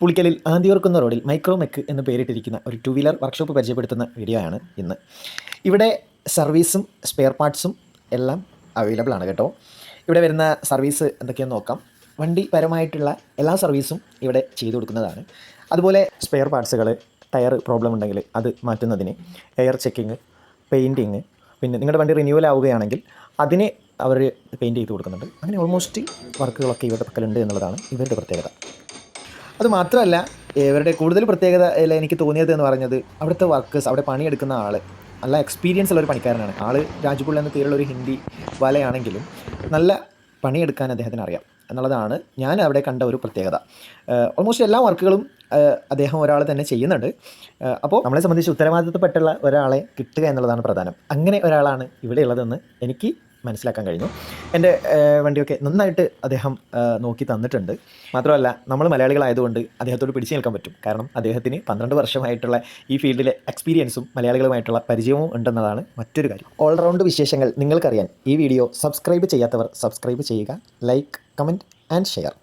പുളിക്കലിൽ ആന്തിയോർക്കുന്ന റോഡിൽ മൈക്രോമെക്ക് എന്ന് പേരിട്ടിരിക്കുന്ന ഒരു ടു വീലർ വർക്ക്ഷോപ്പ് പരിചയപ്പെടുത്തുന്ന വീഡിയോ ആണ് ഇന്ന്. ഇവിടെ സർവീസും സ്പെയർ പാർട്സും എല്ലാം അവൈലബിൾ ആണ് കേട്ടോ. ഇവിടെ വരുന്ന സർവീസ് എന്തൊക്കെയാണെന്ന് നോക്കാം. വണ്ടി പരമായിട്ടുള്ള എല്ലാ സർവീസും ഇവിടെ ചെയ്തു കൊടുക്കുന്നതാണ്. അതുപോലെ സ്പെയർ പാർട്സുകൾ, ടയർ പ്രോബ്ലം ഉണ്ടെങ്കിൽ അത് മാറ്റുന്നതിന്, എയർ ചെക്കിങ്, പെയിൻറ്റിങ്, പിന്നെ നിങ്ങളുടെ വണ്ടി റിന്യൂവൽ ആവുകയാണെങ്കിൽ അതിന് അവർ പെയിൻറ്റ് ചെയ്ത് കൊടുക്കുന്നുണ്ട്. അങ്ങനെ ഓൾമോസ്റ്റ് വർക്കുകളൊക്കെ ഇവരുടെ പക്കലുണ്ട് എന്നുള്ളതാണ് ഇവരുടെ പ്രത്യേകത. അതുമാത്രമല്ല, ഇവരുടെ കൂടുതൽ പ്രത്യേകത എനിക്ക് തോന്നിയത് എന്ന് പറഞ്ഞത് അവിടുത്തെ വർക്കേഴ്സ്, അവിടെ പണിയെടുക്കുന്ന ആൾ നല്ല എക്സ്പീരിയൻസ് ഉള്ള ഒരു പണിക്കാരനാണ്. ആൾ രാജുപിള്ള എന്ന പേരുള്ള ഒരു ഹിന്ദി വാലയാണെങ്കിലും നല്ല പണിയെടുക്കാൻ അദ്ദേഹത്തിന് അറിയാം എന്നുള്ളതാണ് ഞാൻ അവിടെ കണ്ട ഒരു പ്രത്യേകത. ഓൾമോസ്റ്റ് എല്ലാ വർക്കുകളും അദ്ദേഹം ഒരാൾ തന്നെ ചെയ്യുന്നുണ്ട്. അപ്പോൾ നമ്മളെ സംബന്ധിച്ച് ഉത്തരവാദിത്തപ്പെട്ടുള്ള ഒരാളെ കിട്ടുക എന്നുള്ളതാണ് പ്രധാനം. അങ്ങനെ ഒരാളാണ് ഇവിടെ ഉള്ളതെന്ന് എനിക്ക് മനസ്സിലാക്കാൻ കഴിഞ്ഞു. എൻ്റെ വണ്ടിയൊക്കെ നന്നായിട്ട് അദ്ദേഹം നോക്കി തന്നിട്ടുണ്ട്. മാത്രമല്ല, നമ്മൾ മലയാളികളായതുകൊണ്ട് അദ്ദേഹത്തോട് പിടിച്ചു നിൽക്കാൻ പറ്റും. കാരണം അദ്ദേഹത്തിന് 12 വർഷമായിട്ടുള്ള ഈ ഫീൽഡിലെ എക്സ്പീരിയൻസും മലയാളികളുമായിട്ടുള്ള പരിചയവും ഉണ്ടെന്നതാണ് മറ്റൊരു കാര്യം. ഓൾറൗണ്ട് വിശേഷങ്ങൾ നിങ്ങൾക്കറിയാൻ ഈ വീഡിയോ സബ്സ്ക്രൈബ് ചെയ്യാത്തവർ സബ്സ്ക്രൈബ് ചെയ്യുക. Like, comment and share.